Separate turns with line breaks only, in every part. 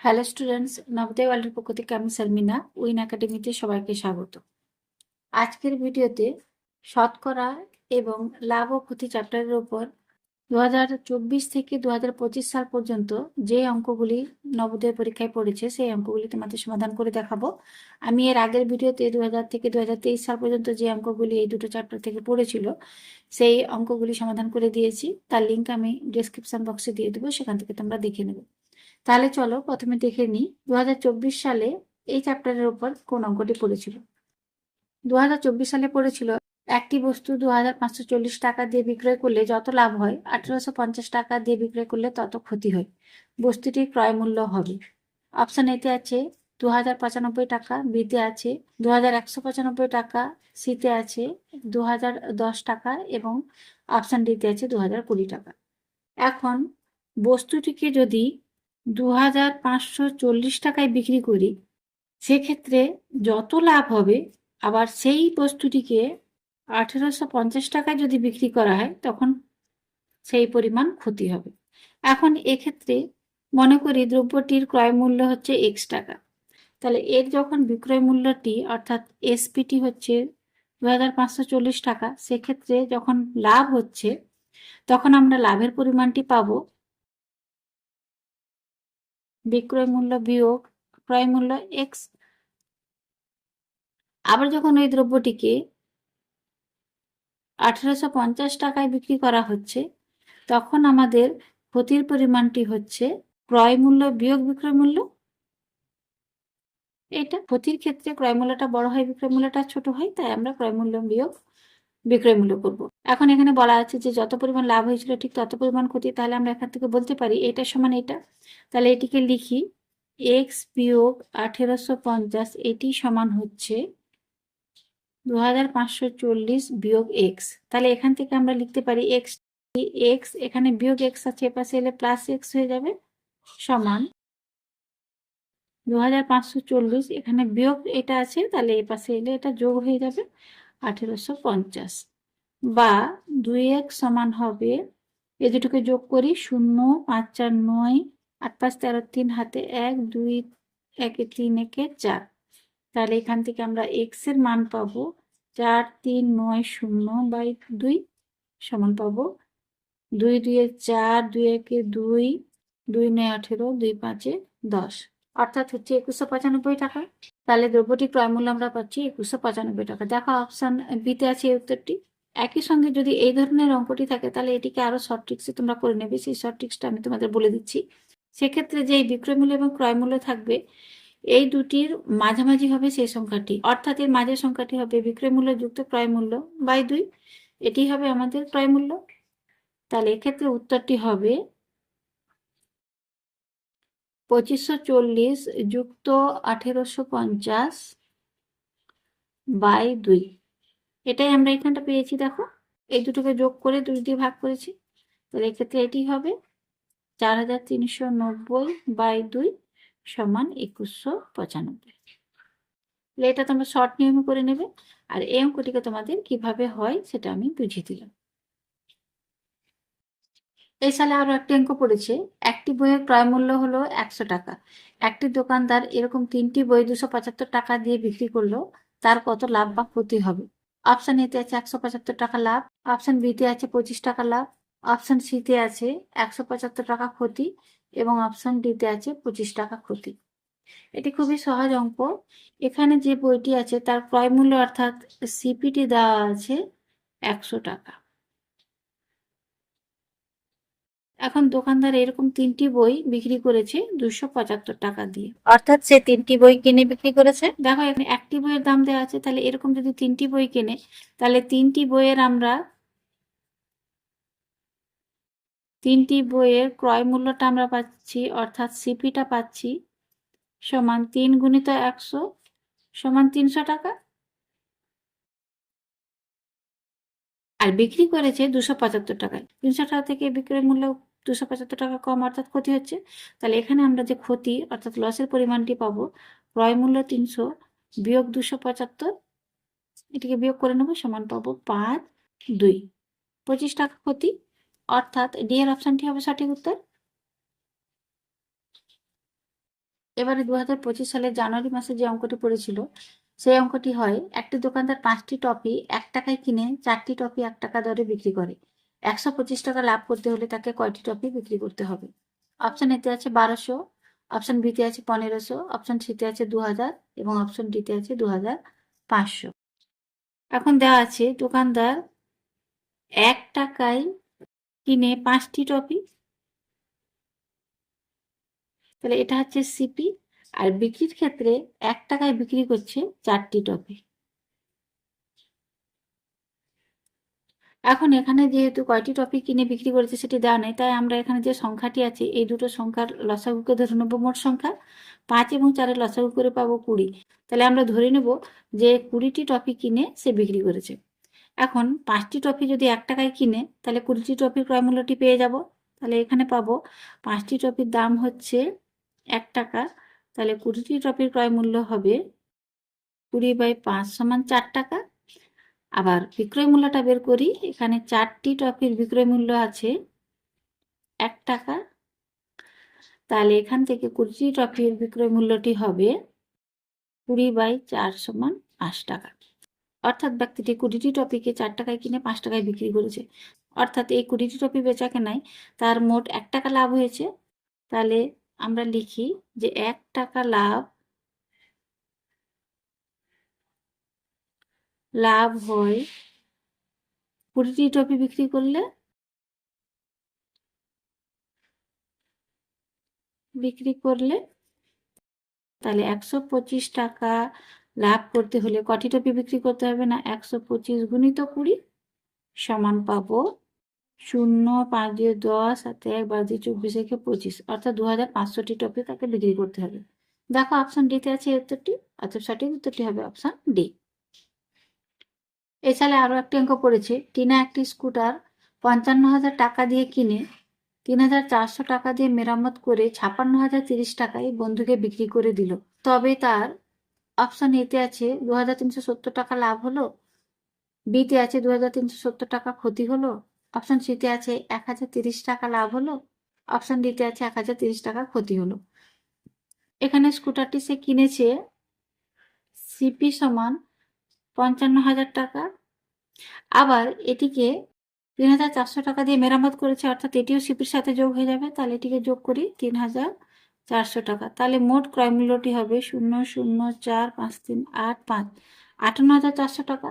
Hello students, Navodaya ওয়ার্ল্ডের পক্ষ থেকে আমি সালমিনা উইন একাডেমিতে সবাইকে স্বাগত। আজকের ভিডিওতে শতকরা এবং লাভ ও ক্ষতি চ্যাপ্টারের উপর 2024 থেকে 2025 সাল পর্যন্ত যে অঙ্কগুলি নবোদয় পরীক্ষায় পড়েছে সেই অঙ্কগুলি তোমাদের সমাধান করে দেখাবো। আমি এর আগের ভিডিওতে 2000 থেকে 2023 সাল পর্যন্ত যে অঙ্কগুলি এই দুটো চ্যাপ্টার থেকে পড়েছিল সেই অঙ্কগুলি সমাধান করে দিয়েছি। তার লিঙ্ক আমি ডেসক্রিপশন বক্সে দিয়ে দেবো, সেখান থেকে তোমরা দেখে নেবে। তাহলে চলো প্রথমে দেখে নিই 2024 সালে এই চ্যাপ্টারের উপর কোন অঙ্কটি পড়েছিল। 2024 সালে পড়েছিল একটি বস্তু 2540 টাকা দিয়ে বিক্রয় করলে যত লাভ হয় 1850 টাকা দিয়ে বিক্রয় করলে তত ক্ষতি হয়। বস্তুটির ক্রয় মূল্য হবে। অপশন এতে আছে 2095 টাকা, বিতে আছে 2195 টাকা, সিতে আছে 2010 টাকা এবং অপশন ডিতে আছে 2020 টাকা। এখন বস্তুটিকে যদি 2540 টাকায় বিক্রি করি সেক্ষেত্রে যত লাভ হবে, আবার সেই বস্তুটিকে 1850 টাকায় যদি বিক্রি করা হয় তখন সেই পরিমাণ ক্ষতি হবে। এখন এক্ষেত্রে মনে করি দ্রব্যটির ক্রয় মূল্য হচ্ছে এক্স টাকা, তাহলে এর যখন বিক্রয় মূল্যটি অর্থাৎ এসপিটি হচ্ছে 2540 টাকা, সেক্ষেত্রে যখন লাভ হচ্ছে তখন আমরা লাভের পরিমাণটি পাবো বিক্রয় মূল্য বিয়োগ ক্রয় মূল্য এক্স। আবার যখন ওই দ্রব্যটিকে 1850 টাকায় বিক্রি করা হচ্ছে তখন আমাদের ক্ষতির পরিমাণটি হচ্ছে ক্রয় মূল্য বিয়োগ বিক্রয় মূল্য। এটা ক্ষতির ক্ষেত্রে ক্রয় মূল্যটা বড় হয়, বিক্রয় মূল্যটা ছোট হয়, তাই আমরা ক্রয় মূল্য বিয়োগ বিক্রয় মূল্য করব। এখন এখানে বলা আছে যে যত পরিমাণ লাভ হয়েছিল ঠিক তত পরিমাণ ক্ষতি, তাহলে আমরা এখান থেকে বলতে পারি এটা সমান এটা। তাহলে এটিকে লিখি এক্স বিয়োগ 1850, এটি সমান হচ্ছে 2540 বিয়োগ এক্স। তাহলে এখান থেকে আমরা লিখতে পারি এক্স, এক্স এখানে বিয়োগ এক্স আছে, এপাশে এলে প্লাস এক্স হয়ে যাবে, সমান 2540, এখানে বিয়োগ এটা আছে তাহলে এপাশে এলে এটা যোগ হয়ে যাবে 1850, বা 2x সমান হবে, এ দুটোকে যোগ করি 0 5 4 9 8 5 13 3 হাতে 1 2 1 3 1 4। তাহলে এখান থেকে আমরা এক্স এর মান পাবো 4390/2 সমান পাবো 2 2 4 2 1 2 2 9 18 2 5 10, অর্থাৎ হচ্ছে 2195 টাকা। তাহলে দ্রব্যটি ক্রয় মূল্য আমরা পাচ্ছি 2195 টাকা। দেখো অপশন বিতে আছে এই উত্তরটি। একই সঙ্গে যদি এই ধরনের অঙ্কটি থাকে তাহলে এটিকে আরো শর্ট ট্রিক্সে তোমরা করে নেবে, সেই শর্ট ট্রিক্সটা আমি তোমাদের বলে দিচ্ছি। সেক্ষেত্রে যে বিক্রয় মূল্য এবং ক্রয় মূল্য থাকবে এই দুটির মাঝামাঝি হবে সেই সংখ্যাটি, অর্থাৎ এর মাঝের সংখ্যাটি হবে বিক্রয় মূল্য যুক্ত ক্রয় মূল্য বাই 2, এটি হবে আমাদের ক্রয় মূল্য। তাহলে এক্ষেত্রে উত্তরটি হবে 2540 যুক্ত 1850 বাই 2, এটাই আমরা এখানটা পেয়েছি। দেখো এই দুটোকে যোগ করে 2 দিয়ে ভাগ করেছি, তাহলে এক্ষেত্রে এটি হবে 4390/2 সমান 2195। এটা তোমরা শর্ট নিয়মে করে নেবে, আর এই অঙ্কটিকে তোমাদের কিভাবে হয় সেটা আমি বুঝিয়ে দিলাম। এই সালে আরো একটি অঙ্ক পড়েছে, একটি বইয়ের ক্রয় মূল্য হলো 100 টাকা। একটি দোকানদার এরকম 3টি বই 275 টাকা দিয়ে বিক্রি করলো, তার কত লাভ বা ক্ষতি হবে? অপশন এতে আছে 175 টাকা লাভ, অপশন বিতে আছে 25 টাকা লাভ, অপশন সিতে আছে 175 টাকা ক্ষতি এবং অপশন ডিতে আছে 25 টাকা ক্ষতি। এটি খুবই সহজ অঙ্ক। এখানে যে বইটি আছে তার ক্রয় মূল্য অর্থাৎ সিপিটি দেওয়া আছে 100 টাকা। এখন দোকানদার এরকম 3টি বই বিক্রি করেছে 275 টাকা দিয়ে, অর্থাৎ সে 3টি বই কিনে বিক্রি করেছে। দেখো এখানে একটি বইয়ের দাম দেওয়া আছে, তাহলে এরকম যদি 3টি বই কেনে তাহলে 3টি বইয়ের ক্রয় মূল্যটা আমরা পাচ্ছি, অর্থাৎ সিপিটা পাচ্ছি সমান 3 গুণিত 100 সমান 300 টাকা, আর বিক্রি করেছে 275 টাকায়। 300 টাকা থেকে বিক্রয় মূল্য 275 টাকা কম, অর্থাৎ ক্ষতি হচ্ছে। তাহলে এখানে আমরা যে ক্ষতি অর্থাৎ লসের পরিমাণটি পাবো, ক্রয় মূল্য 300 বিয়োগ 275, এটিকে বিয়োগ করে নেবো, সমান পাবো 5 2, 25 টাকা ক্ষতি, অর্থাৎ ডি এর অপশনটি হবে সঠিক উত্তর। এবারে 2025 সালের জানুয়ারি মাসে যে অঙ্কটি পড়েছিল সেই অঙ্কটি হয়, একটি দোকানদার 5টি টফি 1 টাকায় কিনে 4টি টফি 1 টাকা দরে বিক্রি করে। 125 টাকা লাভ করতে হলে তাকে কয়টি টফি বিক্রি করতে হবে? অপশন এতে আছে 1200, অপশন বিতে আছে 1500, অপশন সিতে আছে 2000 এবং অপশন ডিতে আছে 2500। এখন দেওয়া আছে দোকানদার 1 টাকায় কিনে 5টি টফি, তাহলে এটা হচ্ছে সিপি, আর বিক্রির ক্ষেত্রে 1 টাকায় বিক্রি করছে 4টি টফি। এখন এখানে যেহেতু কয়টি টফি কিনে বিক্রি করেছে সেটি দেওয়া নেই, তাই আমরা এখানে যে সংখ্যাটি আছে এই দুটো সংখ্যার লসাগুকে ধরে নেব মোট সংখ্যা। 5 এবং 4-এর লসাগু করে পাবো 20। তাহলে আমরা ধরে নেব যে 20টি টফি কিনে সে বিক্রি করেছে। এখন 5টি টফি যদি 1 টাকায় কিনে তাহলে 20টি টফির ক্রয় মূল্যটি পেয়ে যাব। তাহলে এখানে পাবো 5টি টফির দাম হচ্ছে 1 টাকা, তাহলে 20টি টফির ক্রয় মূল্য হবে 20/5 = 4 টাকা। আবার বিক্রয় মূল্যটা বের করি, এখানে 4টি টফির বিক্রয় মূল্য আছে 1 টাকা, তাহলে এখান থেকে 20টি টফির বিক্রয় মূল্যটি হবে 20/4 = 5 টাকা। অর্থাৎ ব্যক্তিটি 20টি টফিকে 4 টাকায় কিনে 5 টাকায় বিক্রি করেছে। অর্থাৎ এই 20টি টফি বেচা কেনায় তার মোট 1 টাকা লাভ হয়েছে। তাহলে আমরা লিখি যে 1 টাকা লাভ হয় 20টি টফি বিক্রি করলে। তাহলে 125 টাকা লাভ করতে হলে কটি টফি বিক্রি করতে হবে? না, 125 গুণিত 20 সমান পাবো 0, 5 দিয়ে 10, 7 1 12 দিয়ে 24 একে 25, অর্থাৎ 2500টি টফি তাকে বিক্রি করতে হবে। দেখো অপশন ডিতে আছে উত্তরটি, অর্থাৎ সঠিক উত্তরটি হবে অপশন ডি। এই সালে আরো একটি অঙ্ক পড়েছে, টিনা একটি স্কুটার 55,000 টাকা দিয়ে কিনে 3,400 টাকা দিয়ে মেরামত করে 56,030 টাকায় বন্ধুকে বিক্রি করে দিল। তবে তার অপশন এতে আছে 2,370 টাকা লাভ হলো, বিতে আছে 2,370 টাকা ক্ষতি হলো, অপশন সিতে আছে 1,030 টাকা লাভ হলো, অপশন ডিতে আছে 1,030 টাকা ক্ষতি হলো। এখানে স্কুটারটি সে কিনেছে সিপি সমান 55,000 টাকা, আবার এটিকে 3,400 টাকা দিয়ে মেরামত করেছে, অর্থাৎ এটিও সিপির সাথে যোগ হয়ে যাবে। তাহলে এটিকে যোগ করি 3,400 টাকা, তাহলে মোট ক্রয় মূল্যটি হবে 0,04538 58,400 টাকা।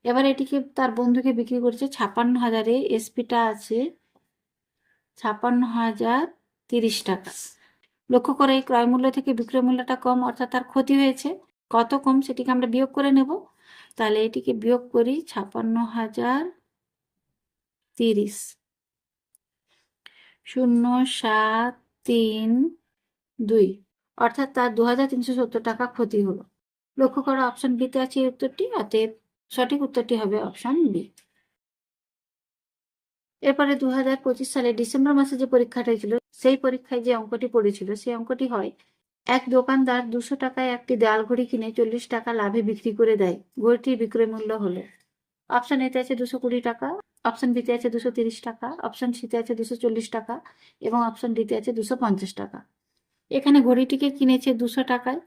এবার এটিকে তার বন্ধুকে বিক্রি করেছে 56,000-এ, এসপিটা আছে 56,030 টাকা। লক্ষ্য করে এই ক্রয় মূল্য থেকে বিক্রয় মূল্যটা কম, অর্থাৎ তার ক্ষতি হয়েছে। কত কম সেটিকে আমরা বিয়োগ করে নেব। তাহলে এটিকে বিয়োগ করি 56,030 0,732, অর্থাৎ তার 2,370 টাকা ক্ষতি হলো। লক্ষ্য করো অপশন বিতে আছে এই উত্তরটি, অতএব সঠিক উত্তরটি হবে অপশন বি। এরপরে 2025 সালে ডিসেম্বর মাসে যে পরীক্ষাটা ছিল সেই পরীক্ষায় যে অঙ্কটি পড়েছিল সেই অঙ্কটি হয়, এক দোকানদার 200 টাকায় একটি দেয়াল ঘড়ি কিনে 40 টাকা লাভে বিক্রি করে দেয়। ঘড়িটির বিক্রয় মূল্য হলো, অপশন এতে আছে 220 টাকা, অপশন বিতে আছে 230 টাকা, অপশন সিতে আছে 240 টাকা এবং অপশন ডিতে আছে 250 টাকা। এখানে ঘড়িটিকে কিনেছে 200 টাকায়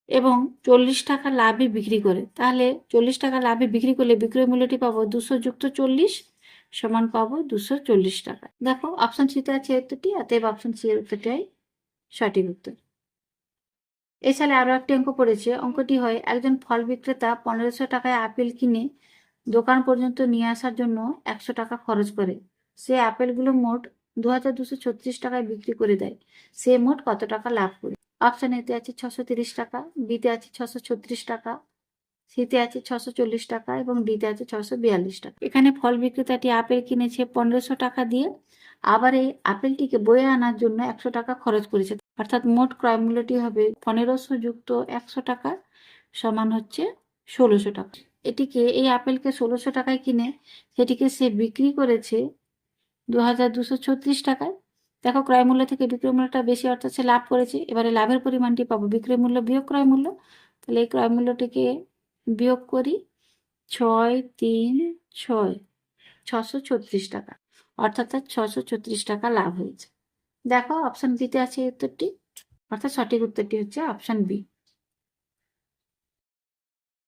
এবং 40 টাকা লাভে বিক্রি করে, তাহলে 40 টাকা লাভে বিক্রি করলে বিক্রয় মূল্যটি পাবো 200 যুক্ত 40 সমান পাবো 240 টাকা। দেখো অপশন সিতে আছে উত্তরটি, অতএব অপশন সি এর উত্তরটাই সঠিক উত্তর। এই সালে আরো একটি অঙ্ক পড়েছে, অঙ্কটি হয়, একজন ফল বিক্রেতা 1500 টাকায় আপেল কিনে দোকান পর্যন্ত নিয়ে আসার জন্য 100 টাকা খরচ করে। সে আপেলগুলো মোট 2,236 টাকায় বিক্রি করে দেয়। সে মোট কত টাকা লাভ করে? অপশন এতে আছে 630 টাকা, বিতে আছে 636 টাকা, সিতে আছে 640 টাকা এবং ডিতে আছে 642 টাকা। এখানে ফল বিক্রেতাটি আপেল কিনেছে 1500 টাকা দিয়ে, আবার এই আপেলটিকে বয়ে আনার জন্য 100 টাকা খরচ করেছে, অর্থাৎ মোট ক্রয় মূল্যটি হবে 1500 যুক্ত 100 টাকা সমান হচ্ছে 1600 টাকা। এই আপেলকে 1600 টাকায় কিনে সেটিকে সে বিক্রি করেছে 2,236 টাকায়। দেখো ক্রয় মূল্য থেকে বিক্রয় মূল্যটা বেশি, অর্থাৎ সে লাভ করেছে। এবারে লাভের পরিমাণটি পাবো বিক্রয় মূল্য বিয়োগ ক্রয় মূল্য, তাহলে এই ক্রয় মূল্যটিকে বিয়োগ করি 6 3 6 636 টাকা, অর্থাৎ তার 636 টাকা লাভ হয়েছে। দেখো অপশন বিতে আছে এই উত্তরটি, অর্থাৎ সঠিক উত্তরটি হচ্ছে অপশন বি।